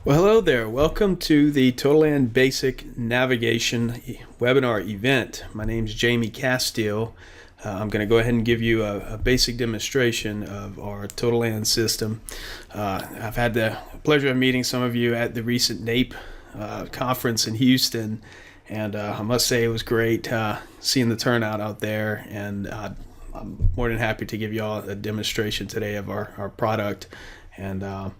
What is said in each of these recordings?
Well, hello there. Welcome to the TotaLand Basic Navigation webinar event. My name is Jamie Castile. I'm going to go ahead and give you a basic demonstration of our TotaLand system. I've had the pleasure of meeting some of you at the recent NAPE conference in Houston, and I must say it was great seeing the turnout out there, and I'm more than happy to give you all a demonstration today of our product. And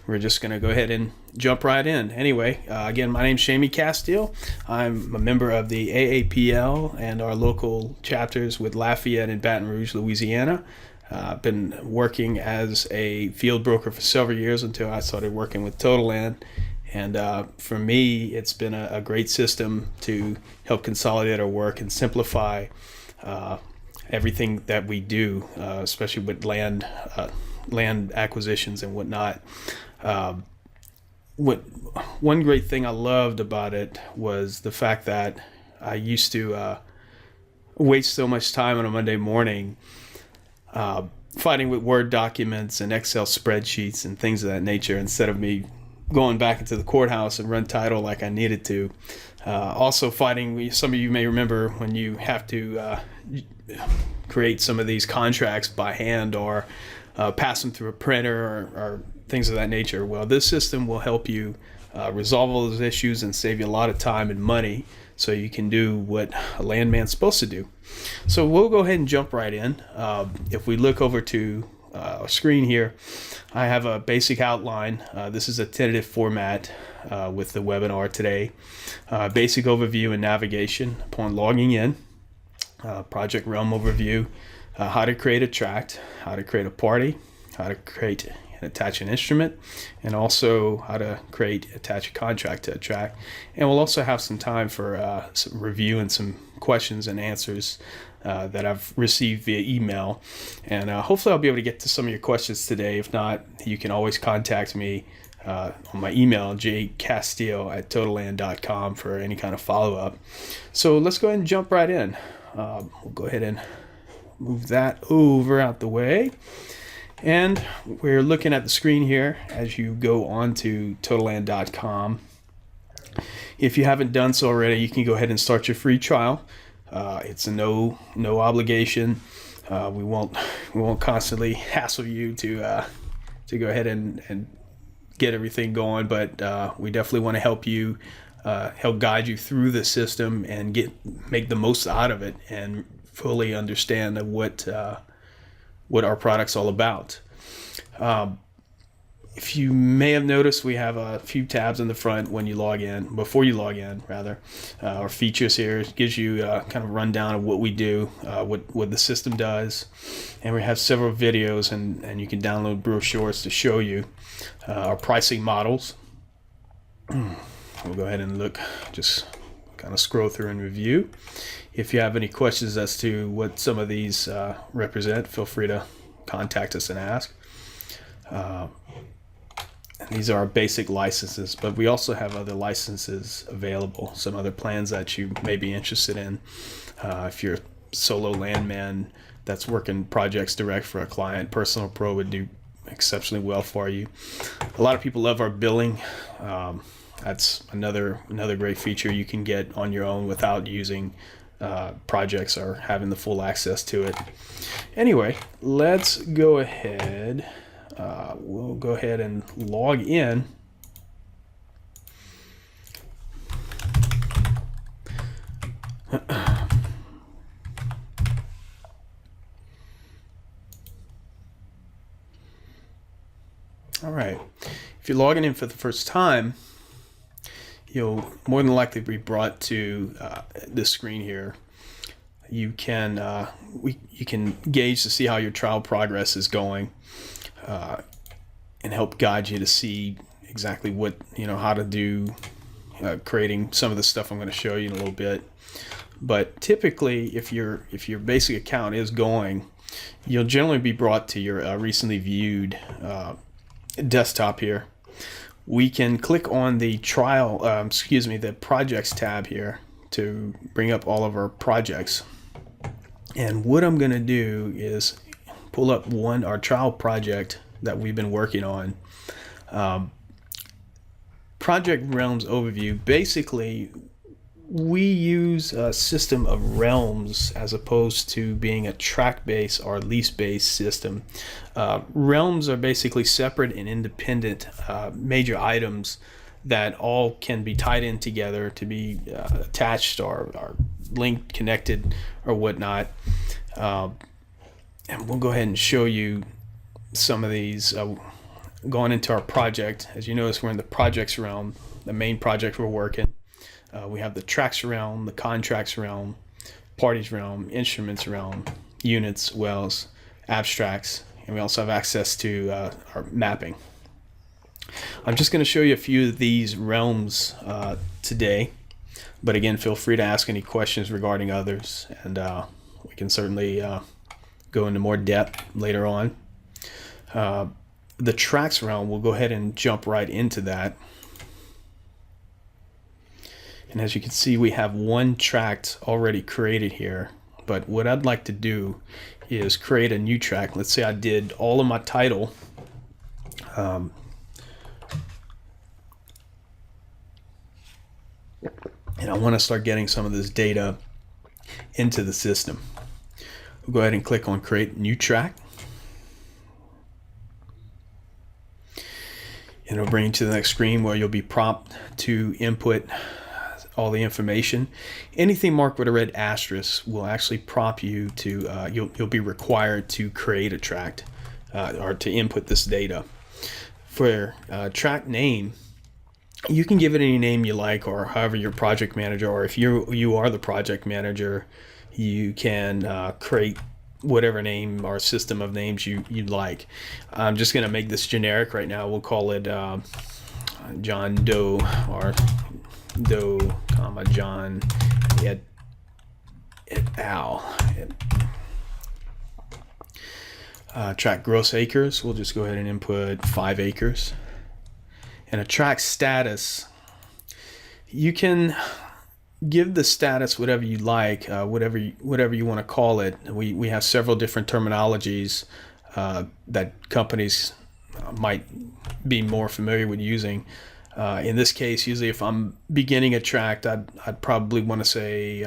we're just going to go ahead and jump right in. Anyway, again, my name's Jamie Castile. I'm a member of the AAPL and our local chapters with Lafayette and Baton Rouge, Louisiana. I've been working as a field broker for several years until I started working with TotaLand. And for me, it's been a great system to help consolidate our work and simplify everything that we do, especially with land acquisitions and whatnot. One great thing I loved about it was the fact that I used to waste so much time on a Monday morning fighting with Word documents and Excel spreadsheets and things of that nature, instead of me going back into the courthouse and run title like I needed to. Also fighting, some of you may remember when you have to create some of these contracts by hand or pass them through a printer or things of that nature. Well, this system will help you resolve all those issues and save you a lot of time and money, so you can do what a landman's supposed to do. So we'll go ahead and jump right in. If we look over to our screen here, I have a basic outline. This is a tentative format with the webinar today. Basic overview and navigation upon logging in. Project realm overview. How to create a tract, how to create a party, how to create and attach an instrument, and also how to attach a contract to a tract. And we'll also have some time for some review and some questions and answers that I've received via email. And hopefully I'll be able to get to some of your questions today. If not, you can always contact me on my email, jcastile@totaland.com, for any kind of follow-up. So let's go ahead and jump right in. We'll go ahead and move that over out the way. And we're looking at the screen here as you go on to TotaLand.com. If you haven't done so already, you can go ahead and start your free trial. It's a no obligation. We won't constantly hassle you to go ahead and get everything going, but we definitely want to help you, help guide you through the system and make the most out of it and fully understand what our product's all about. If you may have noticed, we have a few tabs in the front before you log in. Our features here gives you kind of a rundown of what we do, what the system does, and we have several videos, and you can download brochures to show you our pricing models. We'll go ahead and just kind of scroll through and review. If you have any questions as to what some of these represent, feel free to contact us and ask. And these are our basic licenses, but we also have other licenses available, some other plans that you may be interested in. If you're a solo landman that's working projects direct for a client, Personal Pro would do exceptionally well for you. A lot of people love our billing. That's another great feature you can get on your own without using projects or having the full access to it. Anyway, let's go ahead. We'll go ahead and log in. All right. If you're logging in for the first time, you'll more than likely be brought to this screen here. You can gauge to see how your trial progress is going, and help guide you to see exactly how to do creating some of the stuff I'm going to show you in a little bit. But typically, if your basic account is going, you'll generally be brought to your recently viewed desktop here. We can click on the the projects tab here to bring up all of our projects. And what I'm going to do is pull up our trial project that we've been working on. project realms overview, basically we use a system of realms as opposed to being a track-based or lease-based system. Realms are basically separate and independent major items that all can be tied in together to be attached or linked, connected, or whatnot. And we'll go ahead and show you some of these going into our project. As you notice, we're in the projects realm, the main project we're working. We have the tracks realm, the contracts realm, parties realm, instruments realm, units, wells, abstracts, and we also have access to our mapping. I'm just going to show you a few of these realms today, but again, feel free to ask any questions regarding others, and we can certainly go into more depth later on. The tracks realm, we'll go ahead and jump right into that. And as you can see, we have one tract already created here. But what I'd like to do is create a new tract. Let's say I did all of my title. And I want to start getting some of this data into the system. We'll go ahead and click on Create New Tract. And it'll bring you to the next screen where you'll be prompted to input all the information. Anything marked with a red asterisk will actually prompt you to, you'll be required to create a tract or to input this data. For tract name, you can give it any name you like, or however your project manager, or if you are the project manager, you can create whatever name or system of names you'd like. I'm just going to make this generic right now. We'll call it John Doe, or Doe, comma John et al. Tract gross acres, we'll just go ahead and input 5 acres. And a tract status, you can give the status whatever you like, whatever you want to call it. We have several different terminologies that companies might be more familiar with using. In this case, usually if I'm beginning a tract, I'd probably want to say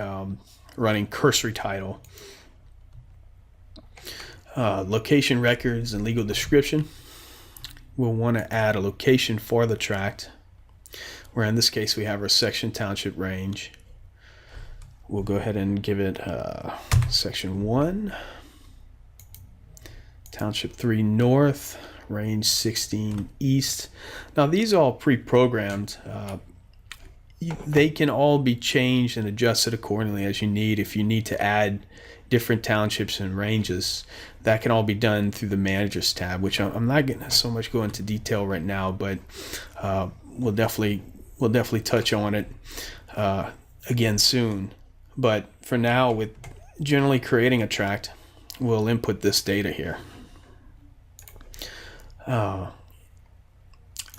running cursory title. Location records and legal description. We'll want to add a location for the tract, where in this case we have our section, township, range. We'll go ahead and give it section 1, township 3 north, range 16 east. Now these are all pre-programmed. They can all be changed and adjusted accordingly as you need. If you need to add different townships and ranges, that can all be done through the managers tab, which I'm not going to so much go into detail right now, but we'll definitely touch on it again soon. But for now, with generally creating a tract, we'll input this data here.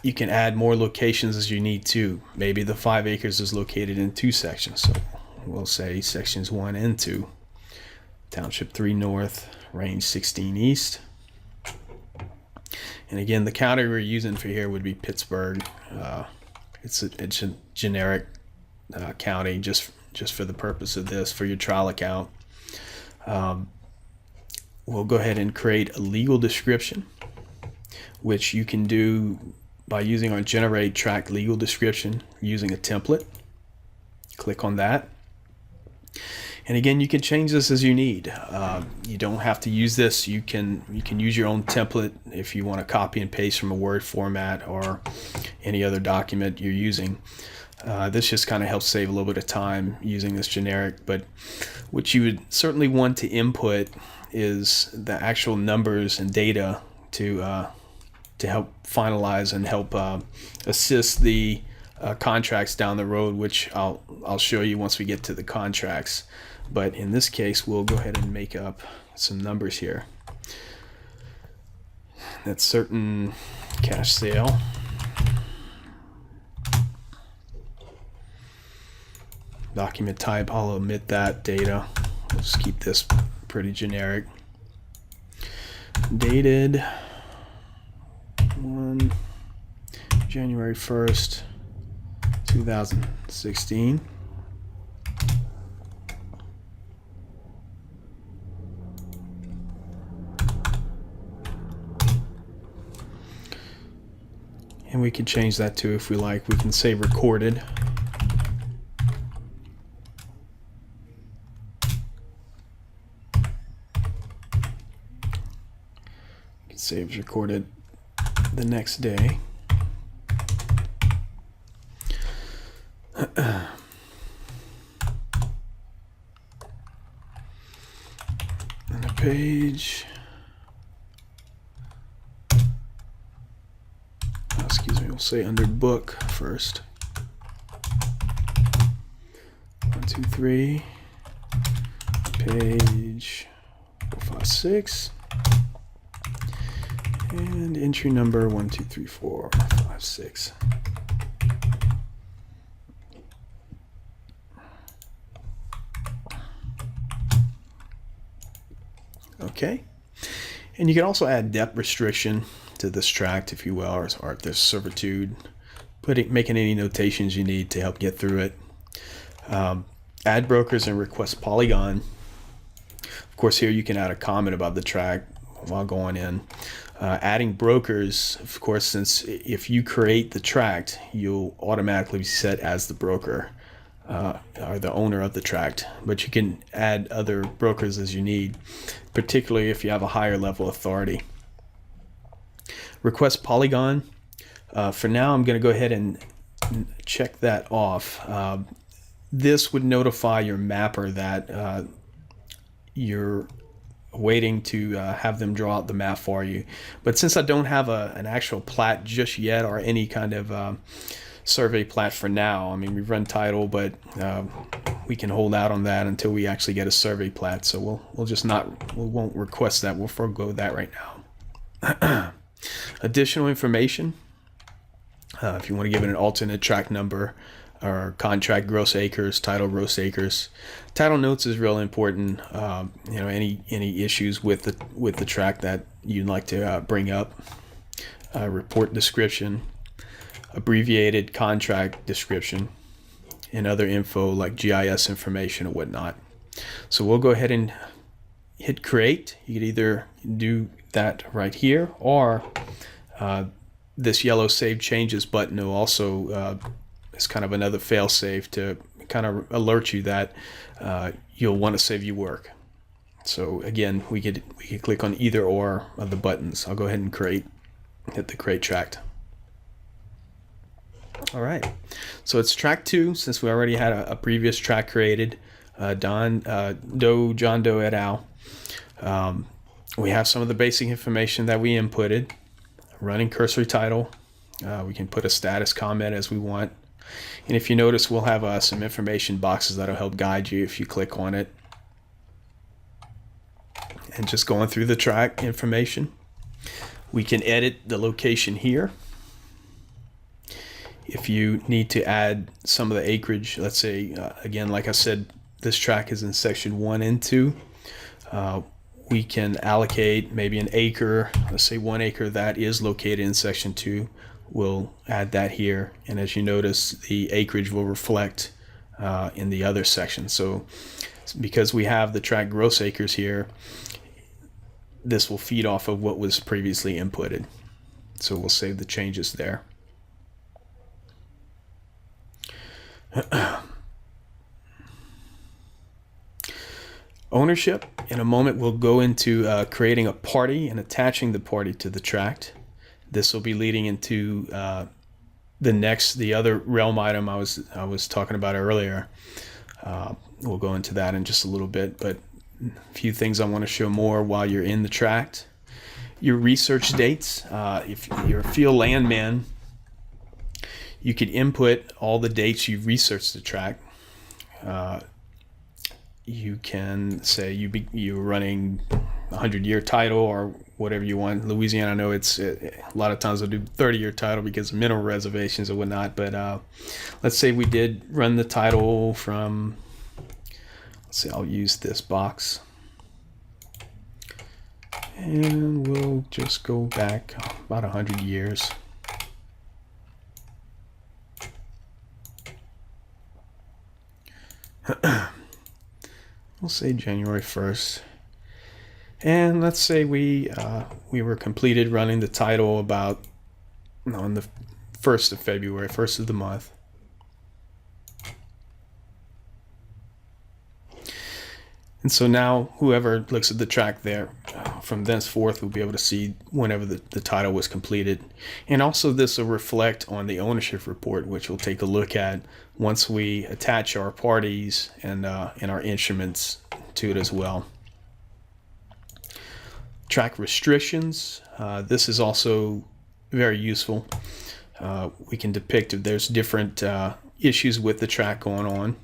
You can add more locations as you need to. Maybe the 5 acres is located in 2 sections, so we'll say sections 1 and 2. Township 3 north, range 16 east. And again, the county we're using for here would be Pittsburgh. It's a generic county just for the purpose of this, for your trial account. We'll go ahead and create a legal description, which you can do by using our generate tract legal description using a template. Click on that. And again, you can change this as you need. You don't have to use this. You can use your own template if you want to copy and paste from a Word format or any other document you're using. This just kind of helps save a little bit of time using this generic. But what you would certainly want to input is the actual numbers and data to help finalize and help assist the contracts down the road, which I'll show you once we get to the contracts. But in this case, we'll go ahead and make up some numbers here. That's certain cash sale. Document type, I'll omit that data. We'll just keep this pretty generic. Dated January 1st, 2016. And we can change that too if we like. We can say recorded. You can say it was recorded the next day. And a page. Excuse me, we'll say under book first. 1, 2, 3. Page 456. And entry number 1, 2, 3, 4, 5, 6. Okay. And you can also add depth restriction to this tract, if you will, or if there's servitude, making any notations you need to help get through it. Add brokers and request polygon. Of course, here you can add a comment about the tract while going in. Adding brokers, of course, since if you create the tract, you'll automatically be set as the broker or the owner of the tract, but you can add other brokers as you need, particularly if you have a higher level authority. Request polygon. For now, I'm going to go ahead and check that off. This would notify your mapper that you're waiting to have them draw out the map for you. But since I don't have an actual plat just yet, or any kind of survey plat for now, I mean, we've run title, but we can hold out on that until we actually get a survey plat. So we won't request that. We'll forego that right now. Additional information. If you want to give it an alternate tract number, or contract gross acres, title gross acres. Title notes is real important. Any issues with the tract that you'd like to bring up. Report description, abbreviated contract description, and other info like GIS information or whatnot. So we'll go ahead and hit create. You could either do that right here, or this yellow save changes button will also it's kind of another fail-safe to kind of alert you that you'll want to save your work. So again, we could click on either or of the buttons. I'll go ahead and hit the create tract. All right, so it's tract 2, since we already had a previous tract created. John Doe et al. We have some of the basic information that we inputted. Running cursory title. We can put a status comment as we want. And if you notice, we'll have some information boxes that'll help guide you if you click on it. And just going through the tract information. We can edit the location here. If you need to add some of the acreage, let's say, again, like I said, this tract is in section 1 and 2. We can allocate maybe an acre, let's say 1 acre that is located in section 2. We'll add that here, and as you notice, the acreage will reflect in the other section. So because we have the tract gross acres here, this will feed off of what was previously inputted. So we'll save the changes there. Ownership. In a moment, we'll go into creating a party and attaching the party to the tract. This will be leading into the other realm item I was talking about earlier. We'll go into that in just a little bit, but a few things I want to show more while you're in the tract. Your research dates. If you're a field landman, you could input all the dates you've researched the tract. You can say you're running 100-year title or whatever you want. Louisiana, I know it's a lot of times they'll do 30-year title because of mineral reservations or whatnot. But let's say we did run the title from, let's say I'll use this box. And we'll just go back about 100 years. We'll say January 1st. And let's say we were completed running the title about on the 1st of February, 1st of the month. And so now whoever looks at the track there, from thenceforth will be able to see whenever the title was completed. And also this will reflect on the ownership report, which we'll take a look at once we attach our parties and our instruments to it as well. Track restrictions. This is also very useful. We can depict if there's different issues with the track going on.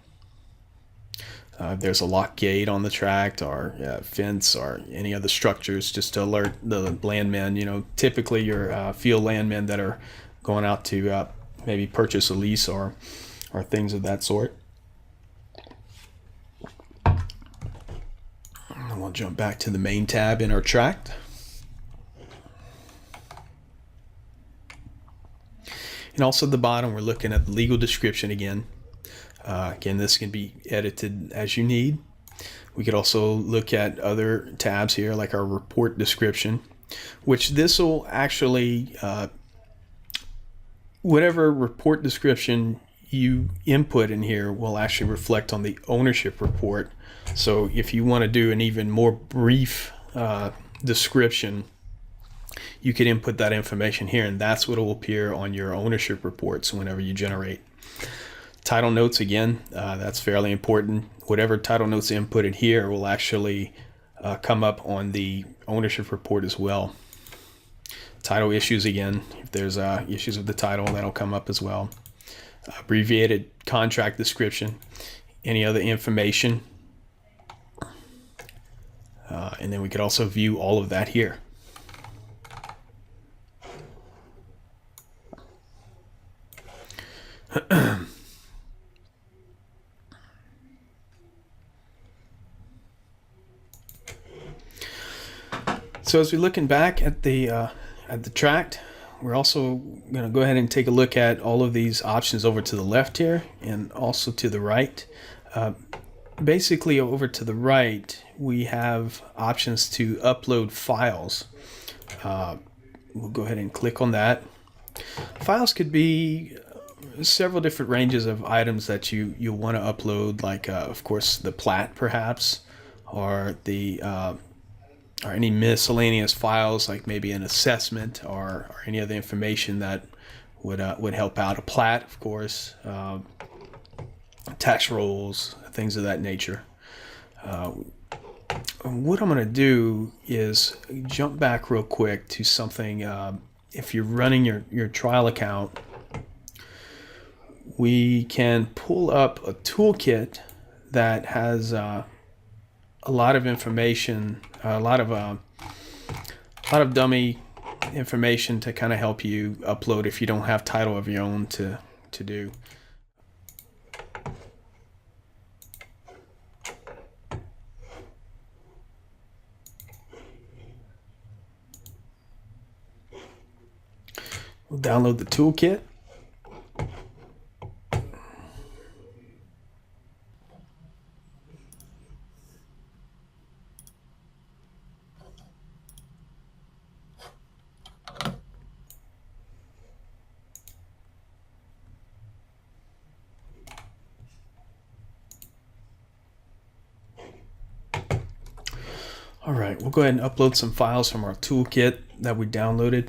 There's a lock gate on the track or fence or any other structures, just to alert the landmen. You know, typically your field landmen that are going out to maybe purchase a lease or things of that sort. And we'll jump back to the main tab in our tract. And also at the bottom, we're looking at the legal description again. Again, this can be edited as you need. We could also look at other tabs here, like our report description, which this will actually, whatever report description you input in here will actually reflect on the ownership report. So if you want to do an even more brief description, you could input that information here, and that's what will appear on your ownership reports whenever you generate. Title notes, again, that's fairly important. Whatever title notes inputted here will actually come up on the ownership report as well. Title issues, again, if there's issues with the title, that'll come up as well. Abbreviated contract description, any other information. And then we could also view all of that here. So as we're looking back at the tract, we're also going to go ahead and take a look at all of these options over to the left here and also to the right. Basically, over to the right, we have options to upload files. We'll go ahead and click on that. Files could be several different ranges of items that you want to upload, like of course the plat perhaps, or the or any miscellaneous files, like maybe an assessment or any other information that would help out. A plat, of course, tax rolls, things of that nature. What I'm going to do is jump back real quick to something. If you're running your trial account, we can pull up a toolkit that has a lot of information, a lot of dummy information to kind of help you upload if you don't have title of your own to do. We'll download the toolkit. All right, we'll go ahead and upload some files from our toolkit that we downloaded.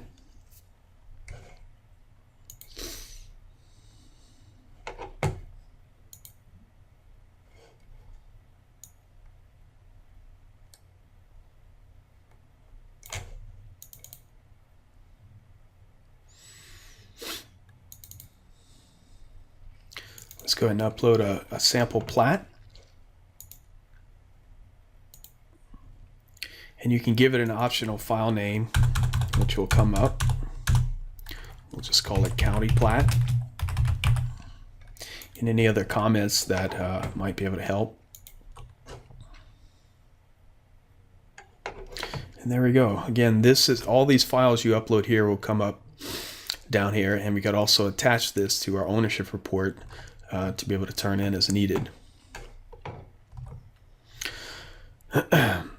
Let's go ahead and upload a sample plat. And you can give it an optional file name, which will come up. We'll just call it county plat. And any other comments that might be able to help. And there we go. Again, this is all these files you upload here will come up down here, and we could also attach this to our ownership report to be able to turn in as needed. And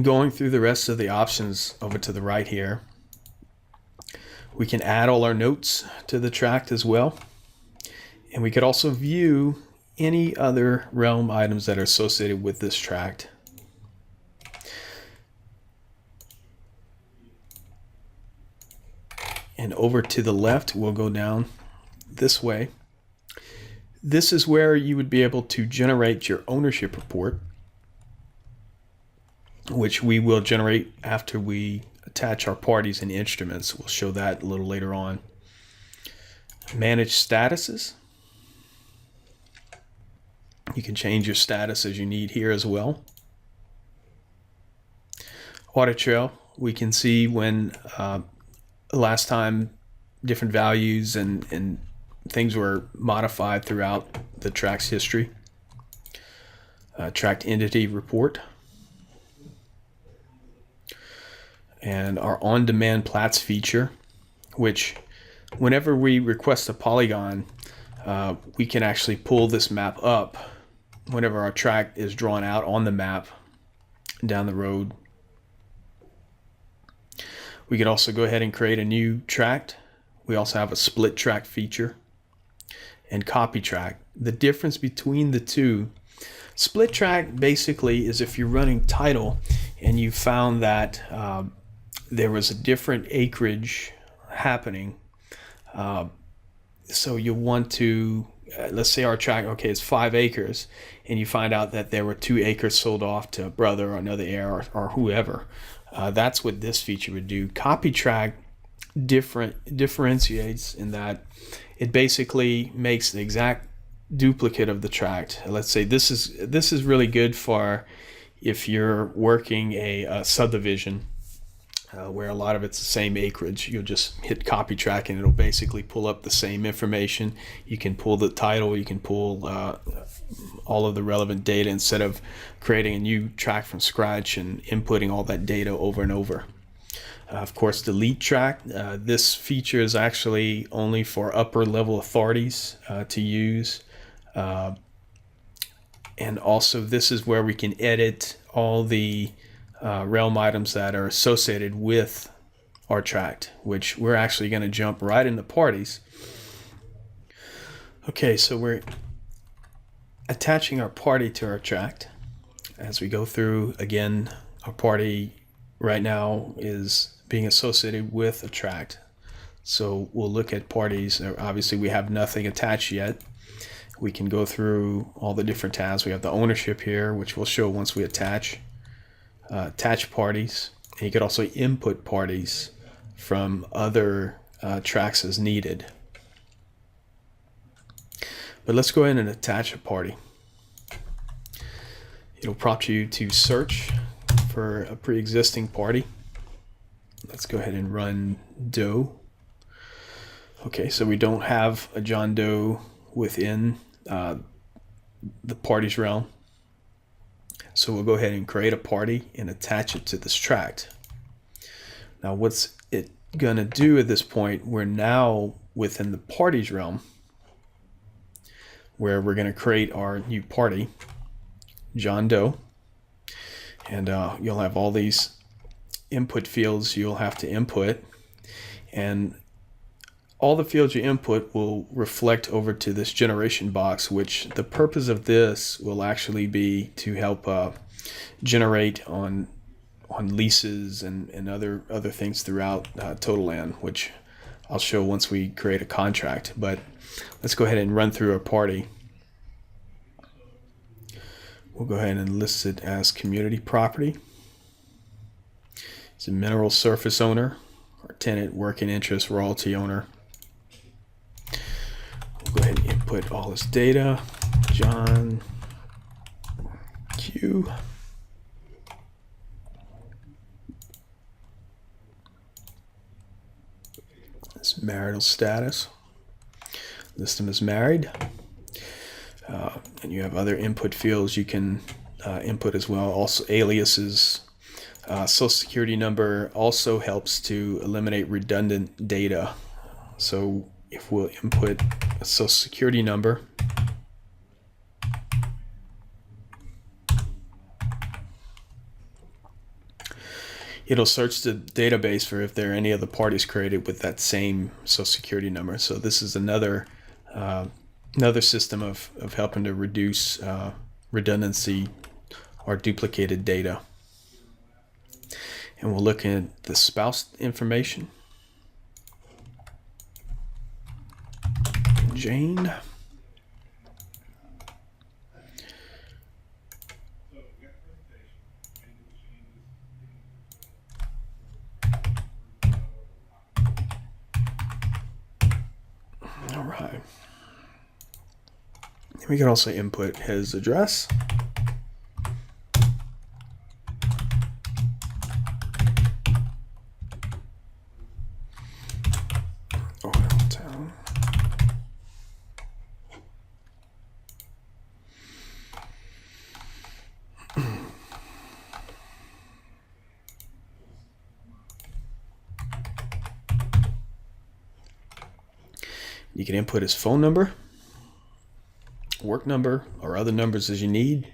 going through the rest of the options over to the right here, we can add all our notes to the tract as well. And we could also view any other realm items that are associated with this tract. And over to the left, we'll go down this way. This is where you would be able to generate your ownership report, which we will generate after we attach our parties and instruments. We'll show that a little later on. Manage statuses. You can change your status as you need here as well. Audit trail, we can see when last time different values and things were modified throughout the tract's history. Tract entity report. And our on-demand plats feature, which whenever we request a polygon, we can actually pull this map up whenever our tract is drawn out on the map down the road. We can also go ahead and create a new tract. We also have a split tract feature and copy tract. The difference between the two, split tract basically is if you're running title and you found that there was a different acreage happening. So you want to, let's say our tract, okay, it's 5 acres, and you find out that there were 2 acres sold off to a brother or another heir or whoever. That's what this feature would do. Copy tract differentiates in that it basically makes the exact duplicate of the tract. Let's say this is really good for if you're working a subdivision where a lot of it's the same acreage. You'll just hit copy tract and it'll basically pull up the same information. You can pull the title, you can pull all of the relevant data instead of creating a new tract from scratch and inputting all that data over and over. Of course, delete tract. This feature is actually only for upper level authorities to use. And also this is where we can edit all the realm items that are associated with our tract, which we're actually going to jump right into parties. Okay, so we're attaching our party to our tract. As we go through, again, our party right now is being associated with a tract. So we'll look at parties. Obviously, we have nothing attached yet. We can go through all the different tabs. We have the ownership here, which we'll show once we attach. Attach parties. And you could also input parties from other tracks as needed. But let's go ahead and attach a party. It'll prompt you to search for a pre-existing party. Let's go ahead and run Doe. Okay, so we don't have a John Doe within the party's realm. So we'll go ahead and create a party and attach it to this tract. Now what's it gonna do at this point? We're now within the party's realm where we're gonna create our new party, John Doe. And you'll have all these input fields you'll have to input, and all the fields you input will reflect over to this generation box, which the purpose of this will actually be to help generate on leases and other things throughout TotaLand, which I'll show once we create a contract. But let's go ahead and run through our party. We'll go ahead and list it as community property. It's a mineral surface owner, or tenant, working interest, royalty owner. We'll go ahead and input all this data. John Q. His marital status. List him as married. And you have other input fields you can input as well. Also aliases. Social security number also helps to eliminate redundant data So if we'll input a social security number, it'll search the database for if there are any other parties created with that same social security number. So this is another system of helping to reduce redundancy or duplicated data. And we'll look at the spouse information. Jane. All right. We can also input his address. Town. You can input his phone number, work number, or other numbers as you need.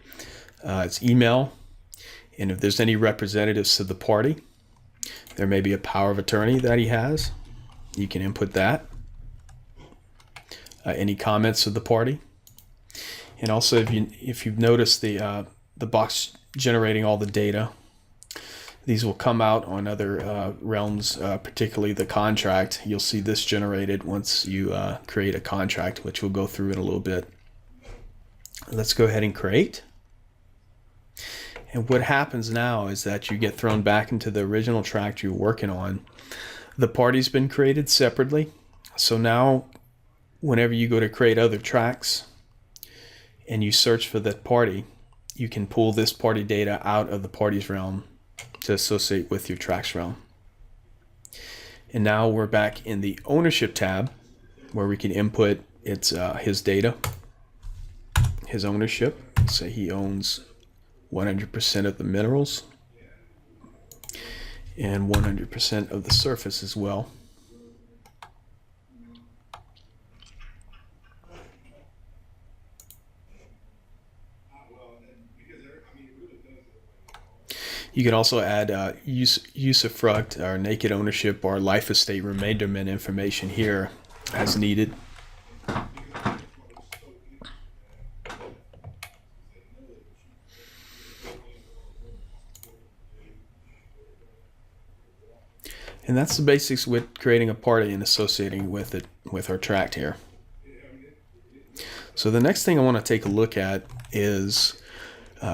It's email, and if there's any representatives to the party, there may be a power of attorney that he has. You can input that. Any comments of the party, and also if you've noticed the box generating all the data, these will come out on other realms, particularly the contract. You'll see this generated once you create a contract, which we'll go through in a little bit. Let's go ahead and create. And what happens now is that you get thrown back into the original tract you're working on. The party's been created separately. So now whenever you go to create other tracts and you search for that party, you can pull this party data out of the parties realm to associate with your tracts realm. And now we're back in the ownership tab where we can input his data, his ownership. Say he owns 100% of the minerals and 100% of the surface as well. You can also add usufruct or naked ownership or life estate remainderment information here as needed. And that's the basics with creating a party and associating with it with our tract here. So the next thing I want to take a look at is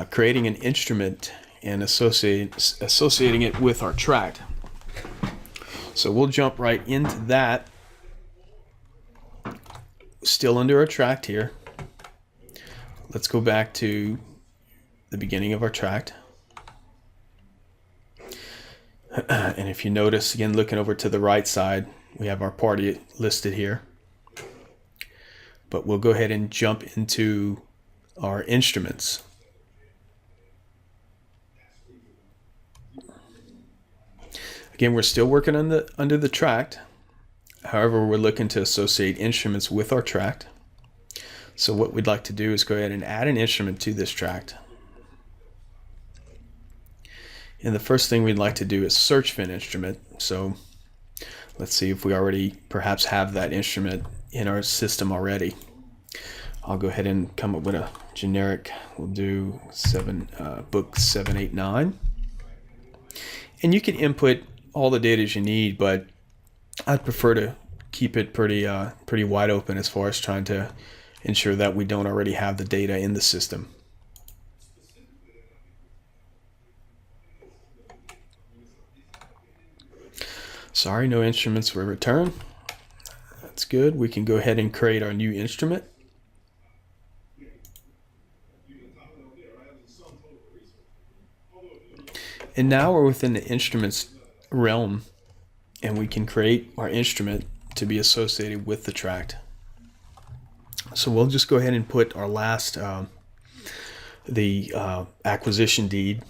creating an instrument and associating it with our tract. So we'll jump right into that. Still under our tract here. Let's go back to the beginning of our tract. And if you notice, again, looking over to the right side, we have our party listed here. But we'll go ahead and jump into our instruments. Again, we're still working on under the tract. However, we're looking to associate instruments with our tract. So what we'd like to do is go ahead and add an instrument to this tract. And the first thing we'd like to do is search for an instrument. So let's see if we already perhaps have that instrument in our system already. I'll go ahead and come up with a generic. We'll do book 789. And you can input all the data you need, but I'd prefer to keep it pretty wide open as far as trying to ensure that we don't already have the data in the system. Sorry, no instruments were returned. That's good. We can go ahead and create our new instrument. And now we're within the instruments realm, and we can create our instrument to be associated with the tract. So we'll just go ahead and put our last acquisition deed.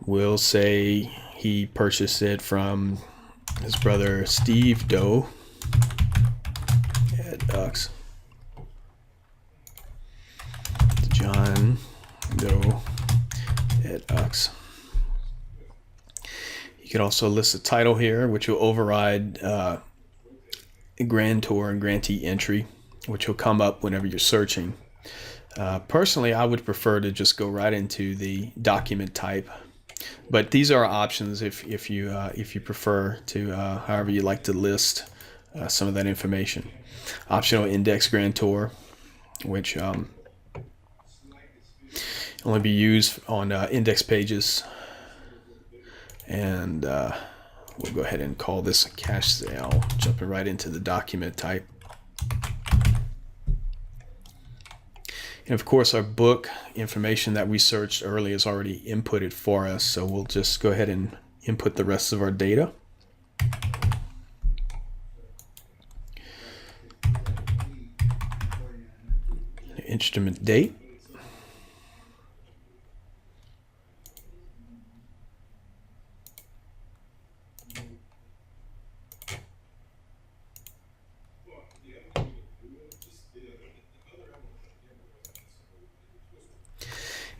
We'll say he purchased it from his brother Steve Doe at Ux. John Doe at Ux. You could also list a title here, which will override a grantor and grantee entry, which will come up whenever you're searching. Personally, I would prefer to just go right into the document type, but these are options if you prefer to, however you like to list some of that information. Optional index grantor, which only be used on index pages, and we'll go ahead and call this a cash sale, jumping right into the document type. And of course, our book information that we searched earlier is already inputted for us, so we'll just go ahead and input the rest of our data. Instrument date.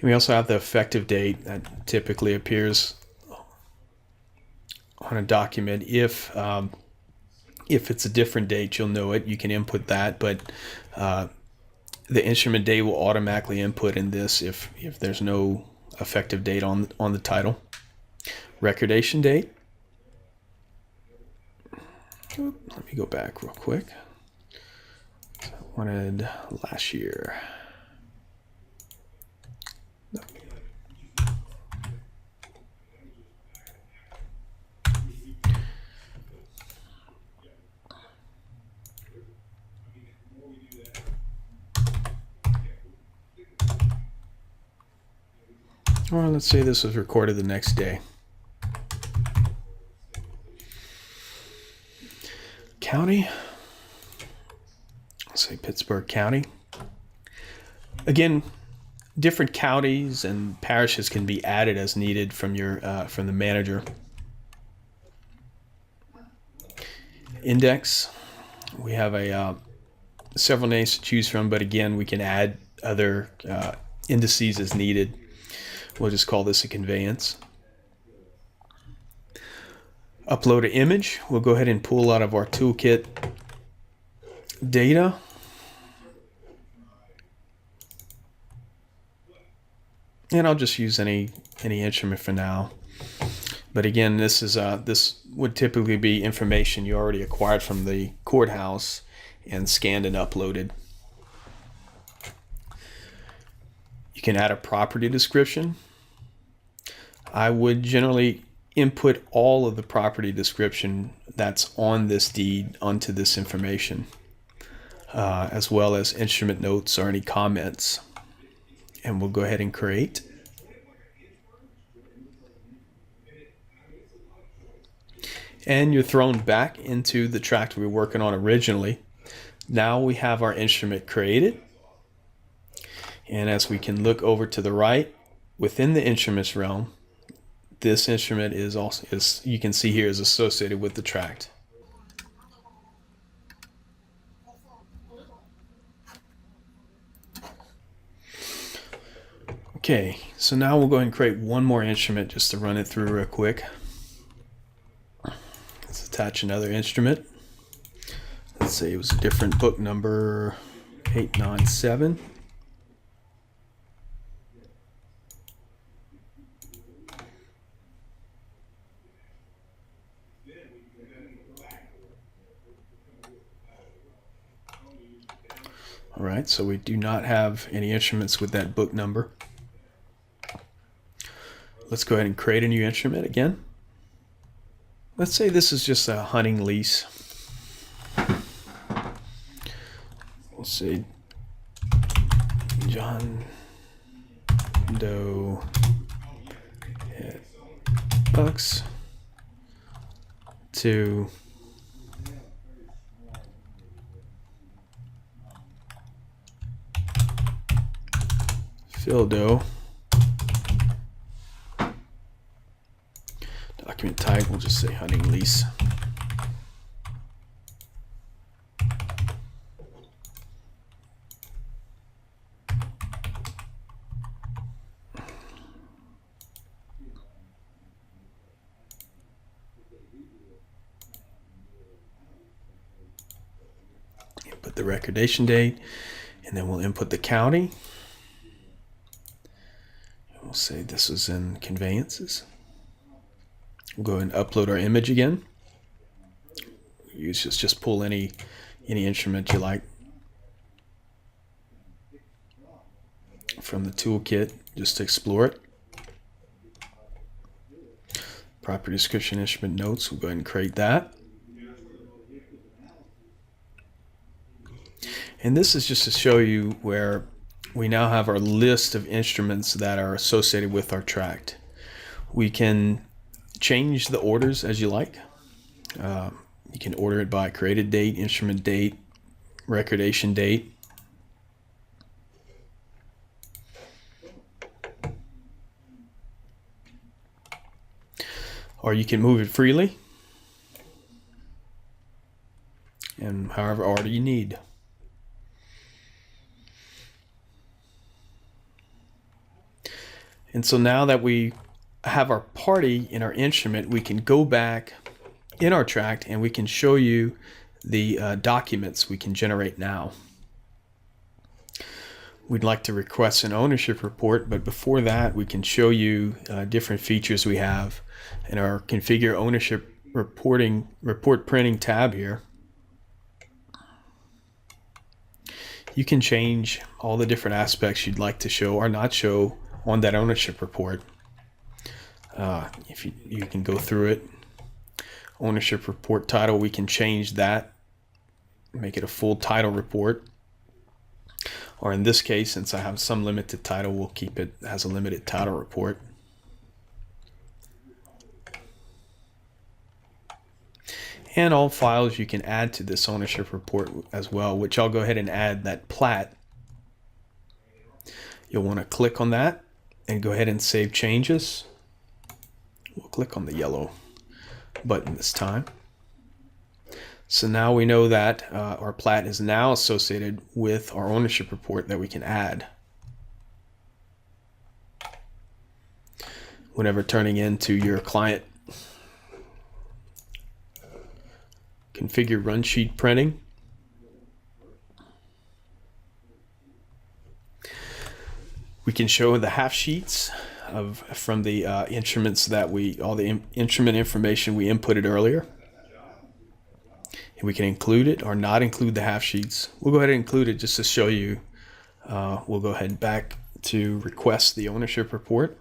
And we also have the effective date that typically appears on a document. If it's a different date, you'll know it. You can input that, but the instrument date will automatically input in this if there's no effective date on the title. Recordation date. Let me go back real quick. I wanted last year. Or let's say this was recorded the next day. County. Let's say Pittsburgh County. Again, different counties and parishes can be added as needed from the manager. Index. We have several names to choose from, but again, we can add other indices as needed. We'll just call this a conveyance. Upload an image. We'll go ahead and pull out of our toolkit data. And I'll just use any instrument for now. But again, this would typically be information you already acquired from the courthouse and scanned and uploaded. You can add a property description. I would generally input all of the property description that's on this deed onto this information, as well as instrument notes or any comments. And we'll go ahead and create. And you're thrown back into the tract we were working on originally. Now we have our instrument created. And as we can look over to the right, within the instruments realm, this instrument is you can see here, is associated with the tract. Okay, so now we'll go ahead and create one more instrument just to run it through real quick. Let's attach another instrument. Let's say it was a different book number, 897. All right, so we do not have any instruments with that book number. Let's go ahead and create a new instrument again. Let's say this is just a hunting lease. Let's say John Doe bucks to Phil Doe. Document type, we'll just say hunting lease. the recordation date, and then we'll input the county. We'll say this is in conveyances. We'll go ahead and upload our image again. Just pull any instrument you like from the toolkit just to explore it. Property description, instrument notes, we'll go ahead and create that. And this is just to show you where we now have our list of instruments that are associated with our tract. We can change the orders as you like. You can order it by created date, instrument date, recordation date. Or you can move it freely in however order you need. And so now that we have our party in our instrument, we can go back in our tract and we can show you the documents we can generate now. We'd like to request an ownership report, but before that we can show you different features we have in our configure ownership report printing tab here. You can change all the different aspects you'd like to show or not show on that ownership report. If you can go through it. Ownership report title, we can change that, make it a full title report. Or in this case, since I have some limited title, we'll keep it as a limited title report. And all files you can add to this ownership report as well, which I'll go ahead and add that plat. You'll want to click on that and go ahead and save changes. We'll click on the yellow button this time. So now we know that our plat is now associated with our ownership report that we can add. Whenever turning into your client, configure run sheet printing. We can show the half sheets from the instruments that all the instrument information we inputted earlier. And we can include it or not include the half sheets. We'll go ahead and include it just to show you. We'll go ahead back to request the ownership report.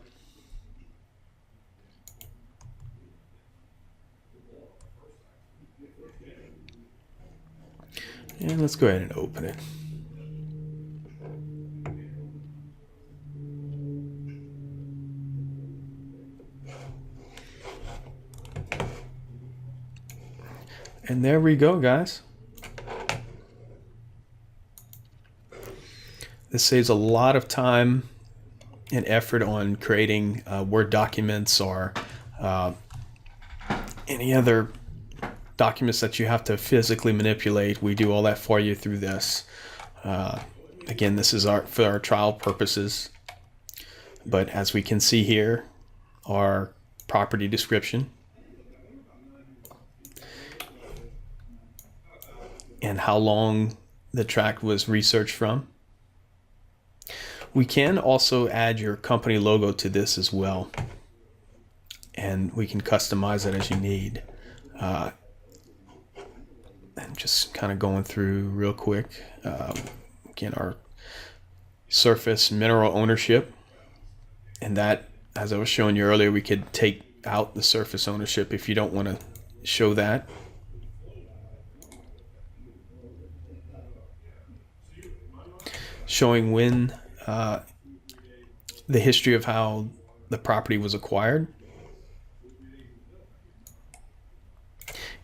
And let's go ahead and open it. And there we go, guys. This saves a lot of time and effort on creating Word documents or any other documents that you have to physically manipulate. We do all that for you through this. Again, this is for our trial purposes. But as we can see here, our property description and how long the tract was researched from. We can also add your company logo to this as well, and we can customize it as you need. And just kind of going through real quick, again, our surface mineral ownership, and that, as I was showing you earlier, we could take out the surface ownership if you don't want to show that. Showing when the history of how the property was acquired,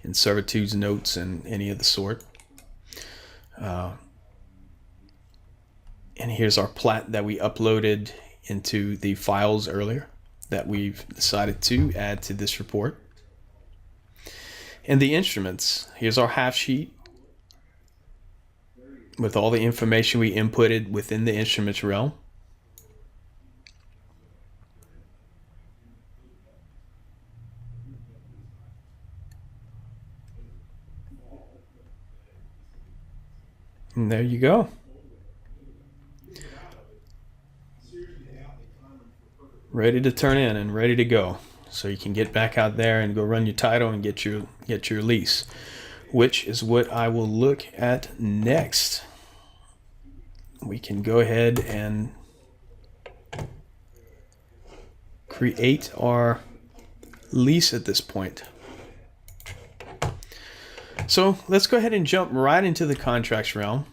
and servitudes notes and any of the sort. And here's our plat that we uploaded into the files earlier that we've decided to add to this report. And the instruments, here's our half sheet with all the information we inputted within the instruments realm. And there you go. Ready to turn in and ready to go. So you can get back out there and go run your title and get your lease, which is what I will look at next. We can go ahead and create our lease at this point. So let's go ahead and jump right into the contracts realm.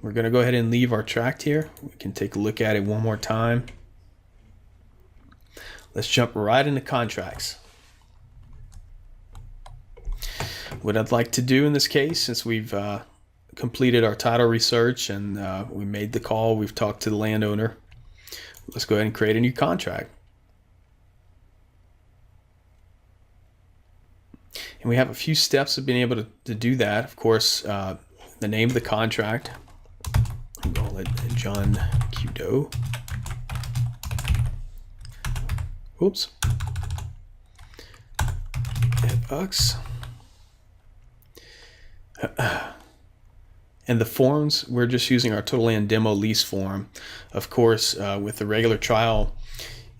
We're going to go ahead and leave our tract here. We can take a look at it one more time. Let's jump right into contracts. What I'd like to do in this case, since we've completed our title research and we made the call, we've talked to the landowner, let's go ahead and create a new contract. And we have a few steps of being able to do that. Of course, the name of the contract, I'm going to call it John Q. Doe. Oops. $. And the forms, we're just using our TotaLand demo lease form. Of course, with the regular trial,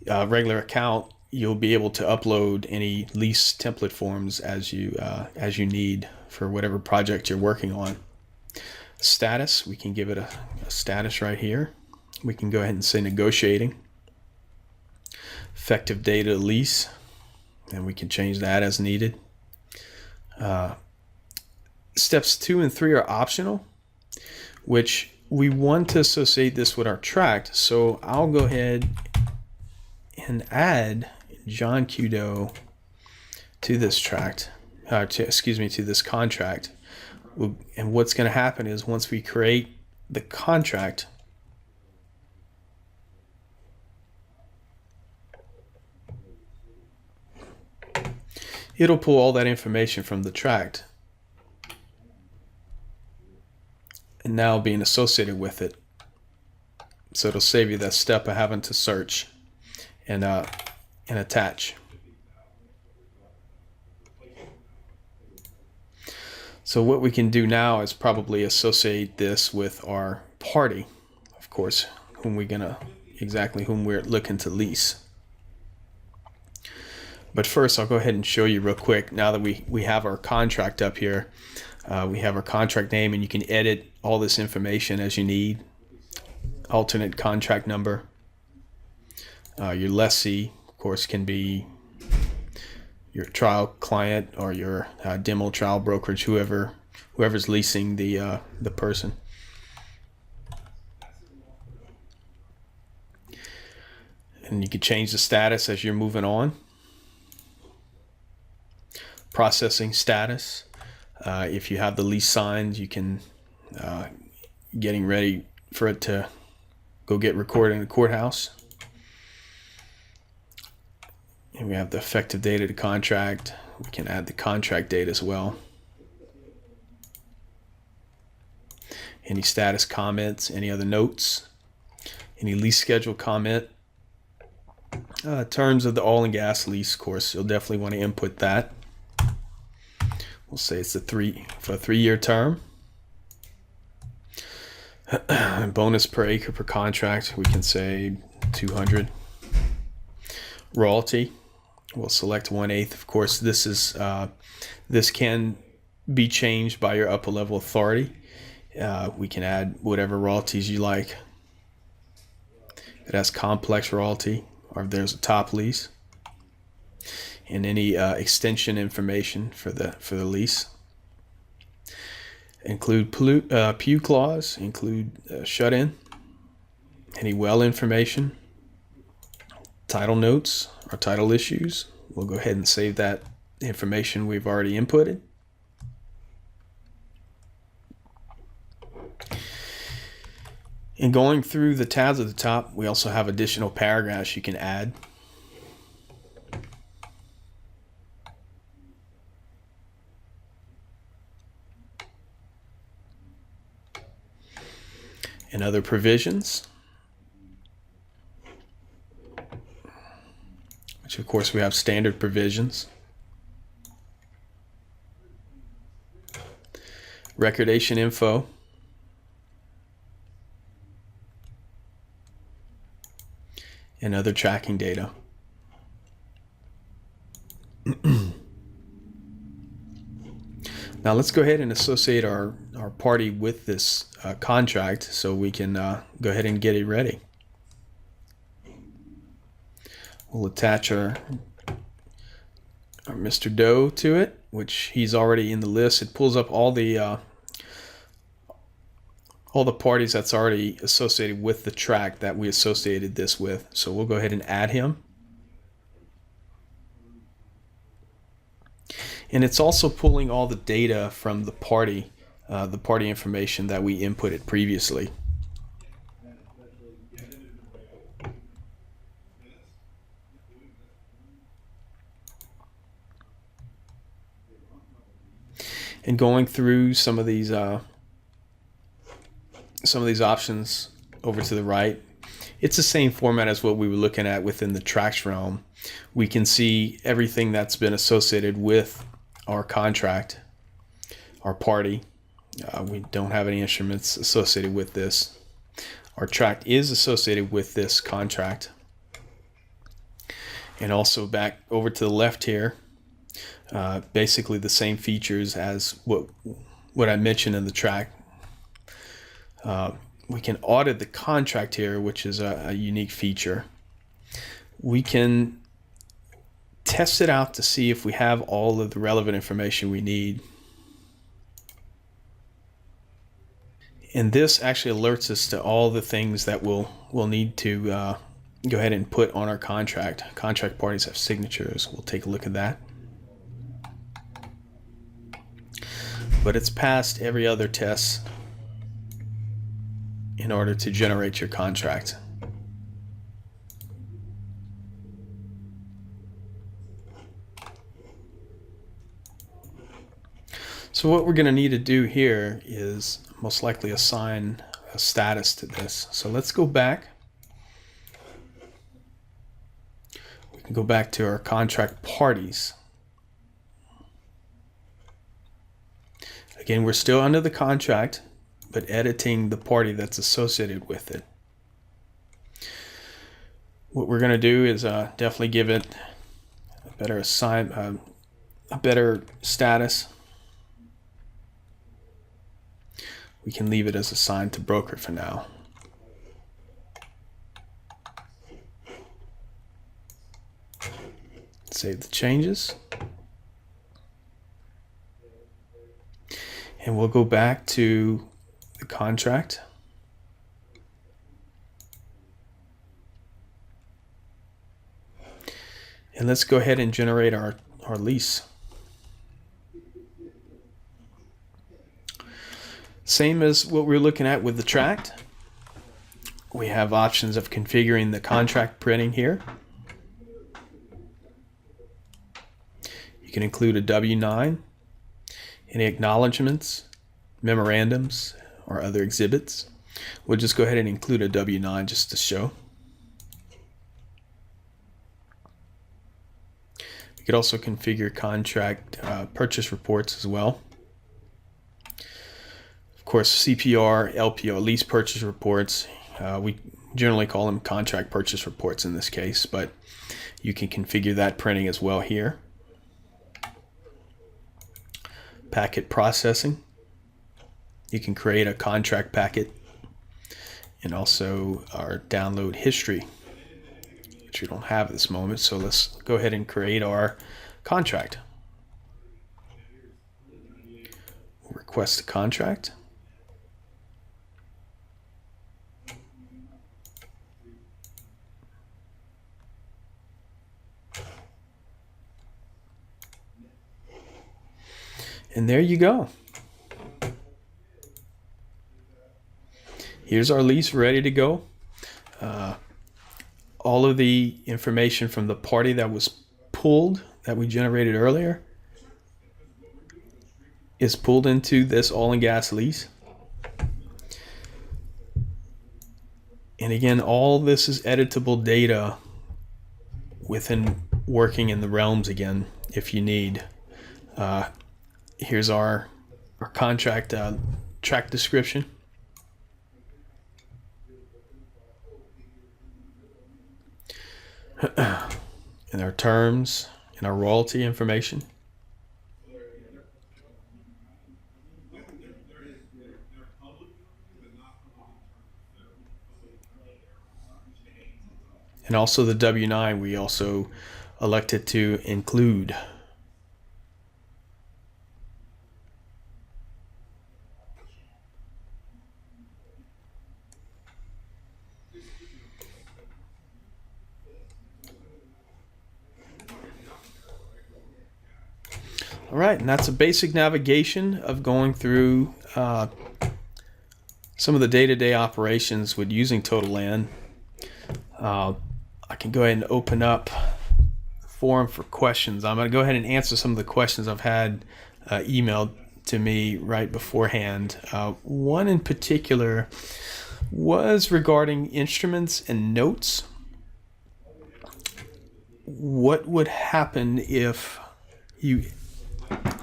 regular account, you'll be able to upload any lease template forms as you need for whatever project you're working on. Status, we can give it a status right here. We can go ahead and say negotiating. Effective date of lease, and we can change that as needed. Steps 2 and 3 are optional, which we want to associate this with our tract. So I'll go ahead and add John Q. Doe to this tract, to this contract. And what's going to happen is once we create the contract, it'll pull all that information from the tract and now being associated with it. So it'll save you that step of having to search and attach. So what we can do now is probably associate this with our party, of course, whom we're looking to lease. But first, I'll go ahead and show you real quick. Now that we have our contract up here, we have our contract name, and you can edit all this information as you need. Alternate contract number. Your lessee, of course, can be your trial client or your demo trial brokerage, whoever's leasing the person. And you can change the status as you're moving on. Processing status. If you have the lease signed, you can getting ready for it to go get recorded in the courthouse. And we have the effective date of the contract. We can add the contract date as well. Any status comments, any other notes, any lease schedule comment. Terms of the oil and gas lease, of course, you'll definitely want to input that. We'll say it's for a 3-year term. Bonus per acre per contract, we can say 200. Royalty, we'll select 1/8. Of course, this can be changed by your upper level authority. We can add whatever royalties you like. It has complex royalty, or if there's a top lease. And any extension information for the lease. Include pew clause, include shut-in, any well information, title notes or title issues. We'll go ahead and save that information we've already inputted. And going through the tabs at the top, we also have additional paragraphs you can add. And other provisions, which of course we have standard provisions. Recordation info, and other tracking data. Now let's go ahead and associate our party with this contract so we can go ahead and get it ready. We'll attach our Mr. Doe to it, which he's already in the list. It pulls up all the parties that's already associated with the track that we associated this with. So we'll go ahead and add him. And it's also pulling all the data from the party information that we inputted previously. And going through some of these options over to the right, it's the same format as what we were looking at within the tracks realm. We can see everything that's been associated with our contract, our party. We don't have any instruments associated with this. Our track is associated with this contract. And also back over to the left here, basically the same features as what I mentioned in the track. We can audit the contract here, which is a unique feature. We can test it out to see if we have all of the relevant information we need. And this actually alerts us to all the things that we'll need to go ahead and put on our contract. Contract parties have signatures. We'll take a look at that. But it's passed every other test in order to generate your contract. So what we're going to need to do here is most likely assign a status to this. So let's go back. We can go back to our contract parties. Again, we're still under the contract, but editing the party that's associated with it. What we're going to do is definitely give it a better a better status. We can leave it as assigned to broker for now. Save the changes. And we'll go back to the contract. And let's go ahead and generate our lease. Same as what we were looking at with the tract. We have options of configuring the contract printing here. You can include a W-9, any acknowledgments, memorandums, or other exhibits. We'll just go ahead and include a W-9 just to show. You could also configure contract purchase reports as well. Of course, CPR, LPO, lease purchase reports, we generally call them contract purchase reports in this case, but you can configure that printing as well here. Packet processing. You can create a contract packet, and also our download history, which we don't have at this moment. So let's go ahead and create our contract. We'll request a contract. And there you go. Here's our lease ready to go. All of the information from the party that was pulled, that we generated earlier, is pulled into this oil and gas lease. And again, all this is editable data within working in the realms again, if you need. Here's our contract track description. and our terms and our royalty information. And also the W-9 we also elected to include. All right, and that's a basic navigation of going through some of the day-to-day operations with using TotaLand. I can go ahead and open up the forum for questions. I'm going to go ahead and answer some of the questions I've had emailed to me right beforehand. One in particular was regarding instruments and notes. What would happen if you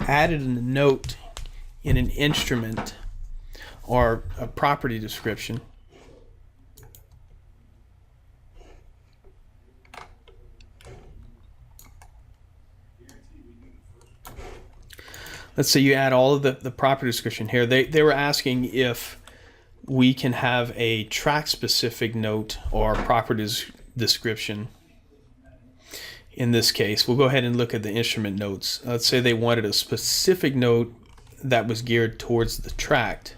added a note in an instrument or a property description? Let's say you add all of the property description here. They were asking if we can have a track specific note or property description. In this case, we'll go ahead and look at the instrument notes. Let's say they wanted a specific note that was geared towards the tract,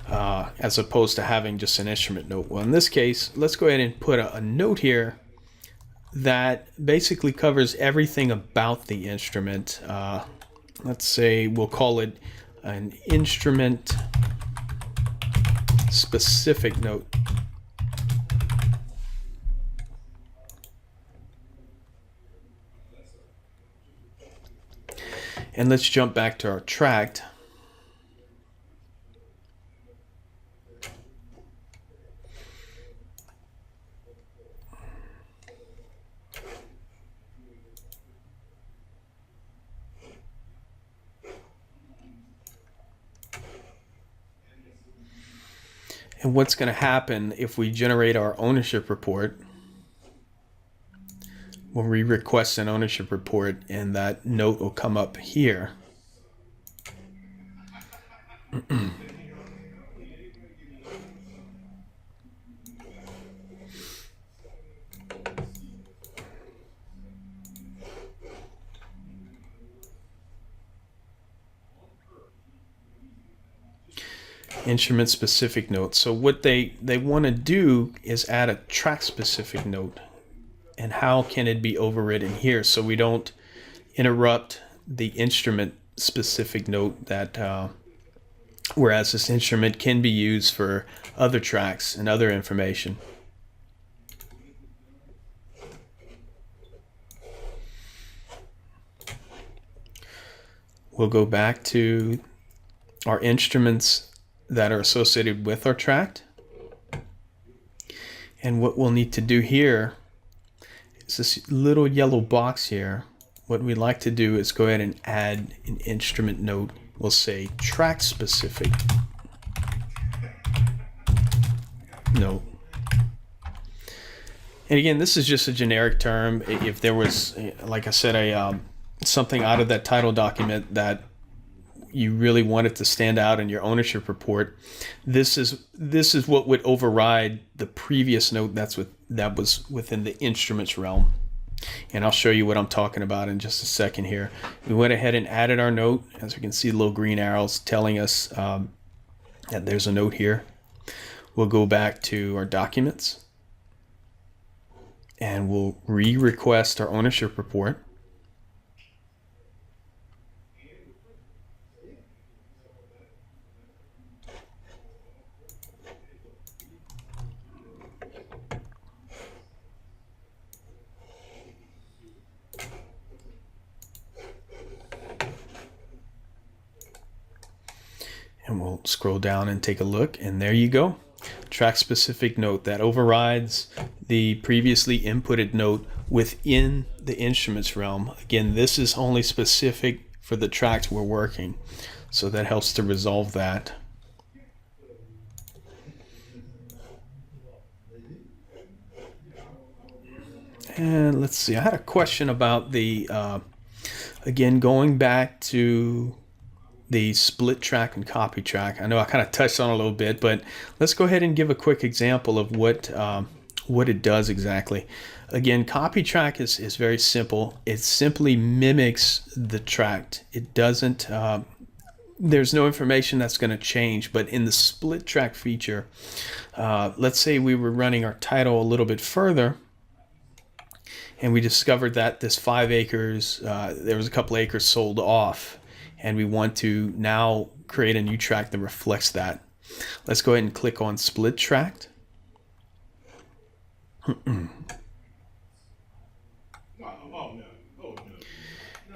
as opposed to having just an instrument note. Well, in this case, let's go ahead and put a note here that basically covers everything about the instrument. Let's say we'll call it an instrument specific note. And let's jump back to our tract. And what's going to happen if we generate our ownership report? When we request an ownership report, and that note will come up here. Instrument specific note. So what they want to do is add a track specific note. And how can it be overridden here so we don't interrupt the instrument specific note, that whereas this instrument can be used for other tracks and other information. We'll go back to our instruments that are associated with our tract. And what we'll need to do here is this little yellow box here. What we'd like to do is go ahead and add an instrument note. We'll say track specific note. And again, this is just a generic term. If there was, like I said, something out of that title document that you really want it to stand out in your ownership report, this is what would override the previous note that was within the instruments realm. And I'll show you what I'm talking about in just a second here. We went ahead and added our note. As you can see, little green arrows telling us that there's a note here. We'll go back to our documents and we'll re-request our ownership report. And we'll scroll down and take a look, and there you go. Track specific note that overrides the previously inputted note within the instruments realm. Again, this is only specific for the tracks we're working, so that helps to resolve that. And let's see, I had a question about the, again, going back to the split track and copy track. I know I kind of touched on it a little bit, but let's go ahead and give a quick example of what it does exactly. Again, copy track is very simple. It simply mimics the track. It doesn't, there's no information that's going to change, but in the split track feature, let's say we were running our title a little bit further, and we discovered that this 5 acres, there was a couple acres sold off, and we want to now create a new track that reflects that. Let's go ahead and click on split track.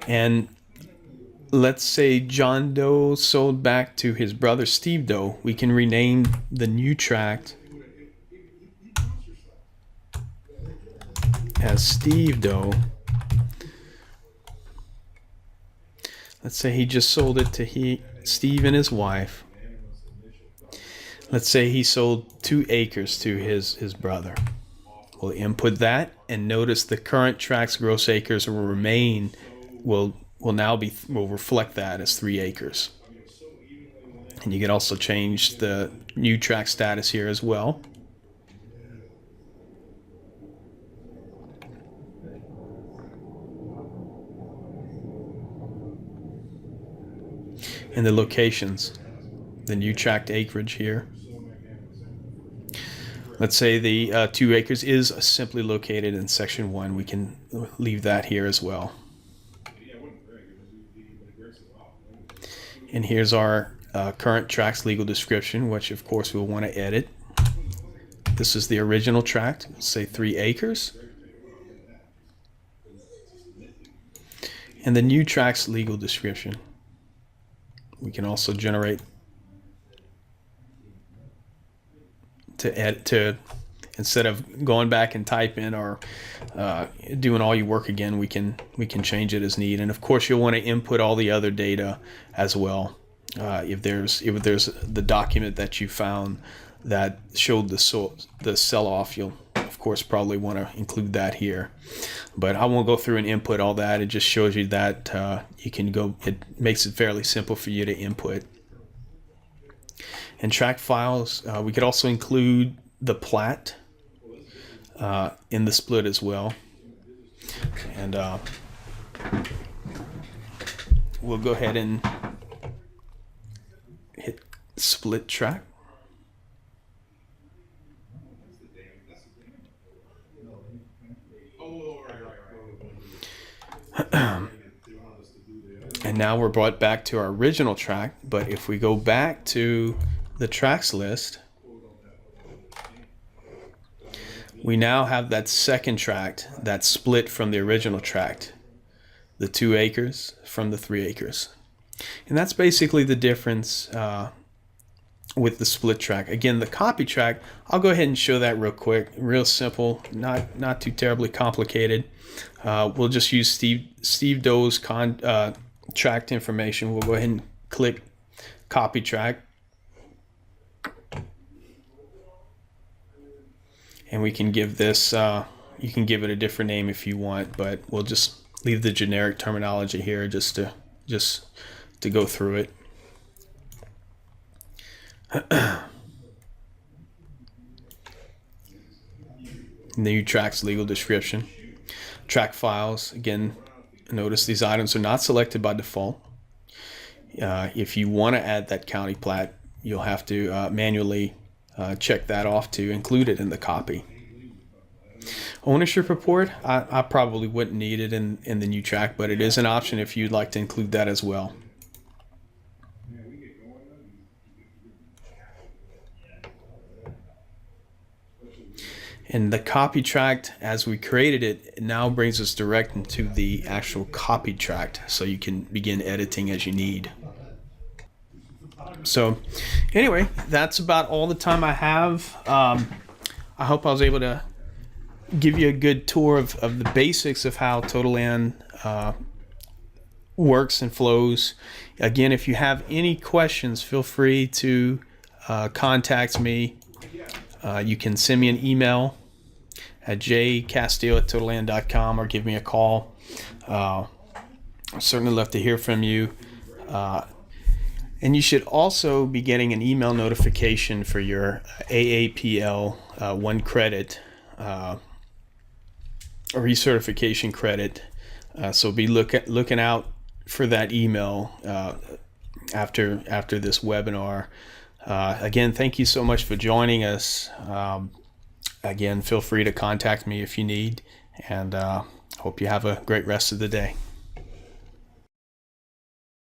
And let's say John Doe sold back to his brother Steve Doe. We can rename the new tract as Steve Doe. Let's say he just sold it to Steve and his wife. Let's say he sold 2 acres to his brother. We'll input that, and notice the current tract's gross acres will remain, will reflect that as 3 acres. And you can also change the new tract status here as well. And the locations, the new tract acreage here. Let's say the 2 acres is simply located in section 1. We can leave that here as well. And here's our current tract's legal description, which of course we'll want to edit. This is the original tract, we'll say 3 acres. And the new tract's legal description. We can also generate to edit, to instead of going back and type in or doing all your work again, we can change it as need. And of course you'll want to input all the other data as well. If there's the document that you found that showed the sell-off, you'll of course probably want to include that here. But I won't go through and input all that. It just shows you that you can go. It makes it fairly simple for you to input. And track files, we could also include the plat in the split as well. And we'll go ahead and hit split track. And now we're brought back to our original track, but if we go back to the tracks list, we now have that second tract that's split from the original tract, the 2 acres from the 3 acres. And that's basically the difference with the split track. Again, the copy track, I'll go ahead and show that real quick, real simple, not too terribly complicated. We'll just use Steve Doe's tract information. We'll go ahead and click copy track. And we can give this, you can give it a different name if you want, but we'll just leave the generic terminology here just to go through it. New tracks legal description. Track files, again, notice these items are not selected by default. If you want to add that county plat, you'll have to manually check that off to include it in the copy. Ownership report, I probably wouldn't need it in the new track, but it is an option if you'd like to include that as well. And the copy tract, as we created it, it now brings us direct into the actual copy tract, so you can begin editing as you need. So anyway, that's about all the time I have. I hope I was able to give you a good tour of the basics of how TotaLand works and flows. Again, if you have any questions, feel free to contact me. You can send me an email at jcastillo@totaland.com or give me a call. I'd certainly love to hear from you. And you should also be getting an email notification for your AAPL 1 credit recertification credit. So be looking out for that email after this webinar. Again, thank you so much for joining us. Again, feel free to contact me if you need, and hope you have a great rest of the day.